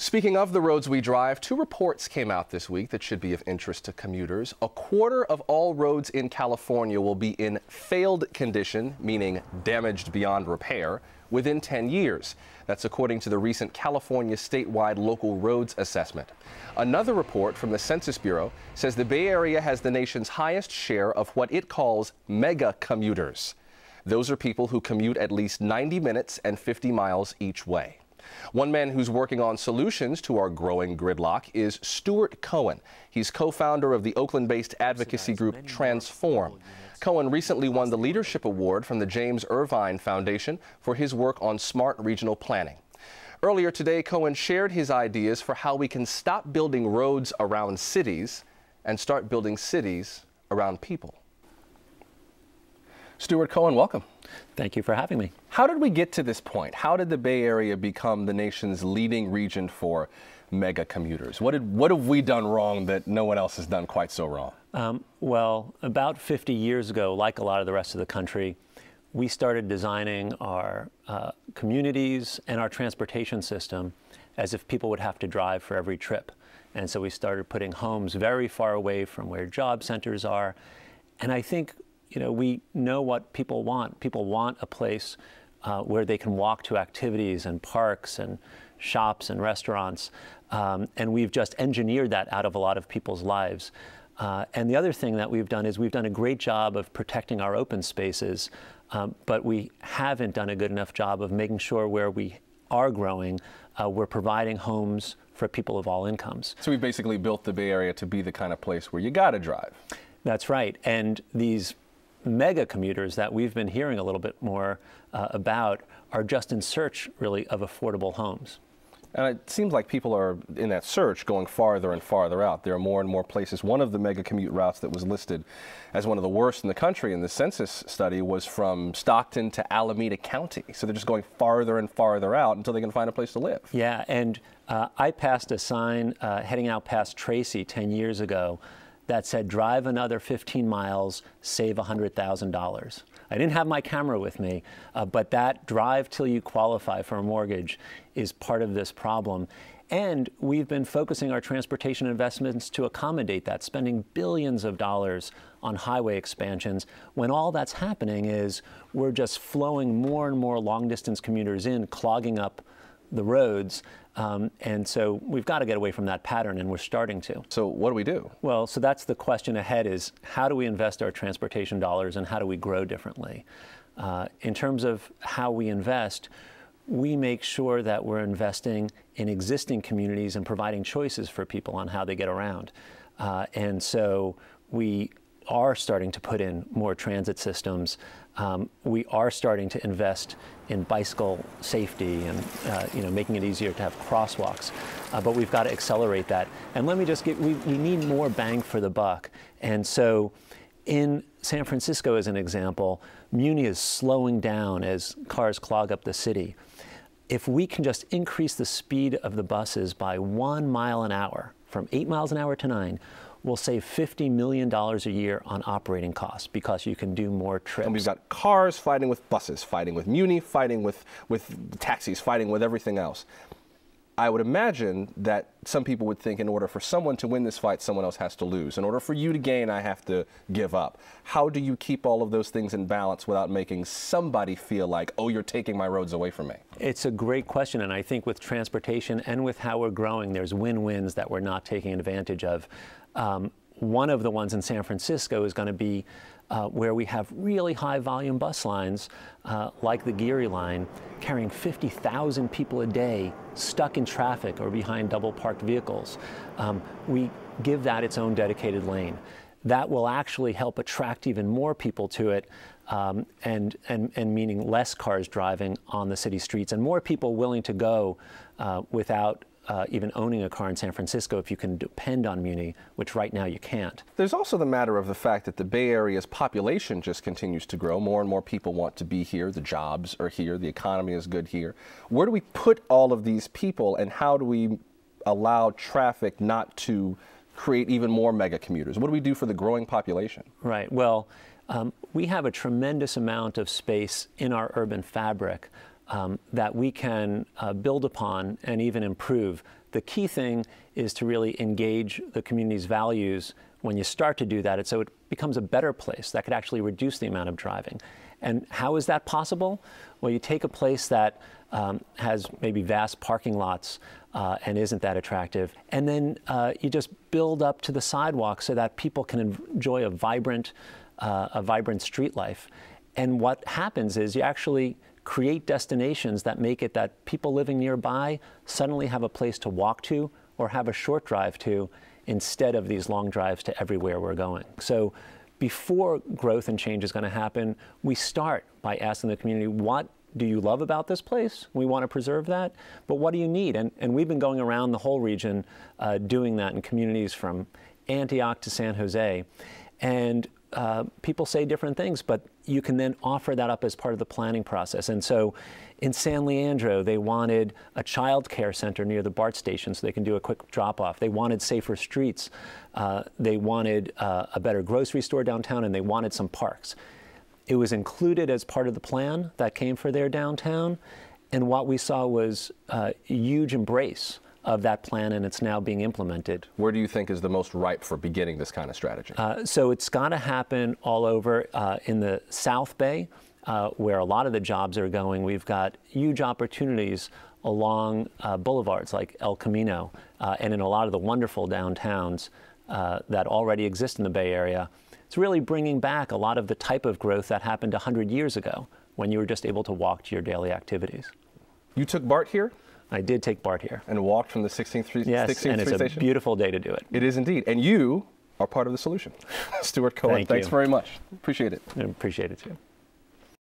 Speaking of the roads we drive, two reports came out this week that should be of interest to commuters. A quarter of all roads in California will be in failed condition, meaning damaged beyond repair, within 10 years. That's according to the recent California statewide local roads assessment. Another report from the Census Bureau says the Bay Area has the nation's highest share of what it calls mega-commuters. Those are people who commute at least 90 minutes and 50 miles each way. One man who's working on solutions to our growing gridlock is Stuart Cohen. He's co-founder of the Oakland-based advocacy group Transform. Cohen recently won the Leadership Award from the James Irvine Foundation for his work on smart regional planning. Earlier today, Cohen shared his ideas for how we can stop building roads around cities and start building cities around people. Stuart Cohen, welcome. Thank you for having me. How did we get to this point? How did the Bay Area become the nation's leading region for mega commuters? What have we done wrong that no one else has done quite so wrong? Well, about 50 years ago, like a lot of the rest of the country, we started designing our communities and our transportation system as if people would have to drive for every trip. And so we started putting homes very far away from where job centers are. And I think we know what people want. People want a place where they can walk to activities and parks and shops and restaurants. And we've just engineered that out of a lot of people's lives. And the other thing that we've done is we've done a great job of protecting our open spaces, but we haven't done a good enough job of making sure where we are growing, we're providing homes for people of all incomes. So we basically built the Bay Area to be the kind of place where you gotta drive. That's right. And these mega commuters that we've been hearing a little bit more about are just in search, really, of affordable homes. And it seems like people are in that search going farther and farther out. There are more and more places. One of the mega commute routes that was listed as one of the worst in the country in the census study was from Stockton to Alameda County. So they're just going farther and farther out until they can find a place to live. Yeah, and I passed a sign heading out past Tracy 10 years ago that said, drive another 15 miles, save $100,000. I didn't have my camera with me, but that drive till you qualify for a mortgage is part of this problem. And we've been focusing our transportation investments to accommodate that, spending billions of dollars on highway expansions, when all that's happening is we're just flowing more and more long-distance commuters in, clogging up the roads. And so we've got to get away from that pattern, and we're starting to. So what do we do? Well, so that's the question ahead, is how do we invest our transportation dollars and how do we grow differently? In terms of how we invest, we make sure that we're investing in existing communities and providing choices for people on how they get around. And so we are starting to put in more transit systems. We are starting to invest in bicycle safety and making it easier to have crosswalks. But we've got to accelerate that. And let me just we need more bang for the buck. And so in San Francisco, as an example, Muni is slowing down as cars clog up the city. If we can just increase the speed of the buses by 1 mile an hour, from 8 miles an hour to 9, we'll save $50 million a year on operating costs because you can do more trips. And we've got cars fighting with buses, fighting with Muni, fighting with taxis, fighting with everything else. I would imagine that some people would think in order for someone to win this fight, someone else has to lose. In order for you to gain, I have to give up. How do you keep all of those things in balance without making somebody feel like, oh, you're taking my roads away from me? It's a great question, and I think with transportation and with how we're growing, there's win-wins that we're not taking advantage of. One of the ones in San Francisco is going to be where we have really high volume bus lines, like the Geary line, carrying 50,000 people a day stuck in traffic or behind double parked vehicles. We give that its own dedicated lane. That will actually help attract even more people to it, and meaning less cars driving on the city streets and more people willing to go without even owning a car in San Francisco if you can depend on Muni, which right now you can't. There's also the matter of the fact that the Bay Area's population just continues to grow. More and more people want to be here. The jobs are here. The economy is good here. Where do we put all of these people, and how do we allow traffic not to create even more mega commuters? What do we do for the growing population? Right. Well, we have a tremendous amount of space in our urban fabric that we can build upon and even improve. The key thing is to really engage the community's values when you start to do that, so it becomes a better place that could actually reduce the amount of driving. And how is that possible? Well, you take a place that has maybe vast parking lots and isn't that attractive, and then you just build up to the sidewalk so that people can enjoy a vibrant street life. And what happens is you actually create destinations that make it that people living nearby suddenly have a place to walk to or have a short drive to, instead of these long drives to everywhere we're going. So before growth and change is going to happen, we start by asking the community, what do you love about this place? We want to preserve that, but what do you need? And we've been going around the whole region doing that in communities from Antioch to San Jose. And people say different things, but you can then offer that up as part of the planning process. And so in San Leandro, they wanted a child care center near the BART station so they can do a quick drop-off. They wanted safer streets. They wanted a better grocery store downtown, and they wanted some parks. It was included as part of the plan that came for their downtown, and what we saw was a huge embrace of that plan, and it's now being implemented. Where do you think is the most ripe for beginning this kind of strategy? So it's got to happen all over in the South Bay, where a lot of the jobs are going. We've got huge opportunities along boulevards like El Camino and in a lot of the wonderful downtowns that already exist in the Bay Area. It's really bringing back a lot of the type of growth that happened 100 years ago when you were just able to walk to your daily activities. You took BART here? I did take BART here. And walked from the 16th Street yes, 16th and it's station? A beautiful day to do it. It is indeed. And you are part of the solution. Stuart Cohen, thanks very much. Appreciate it. I appreciate it too.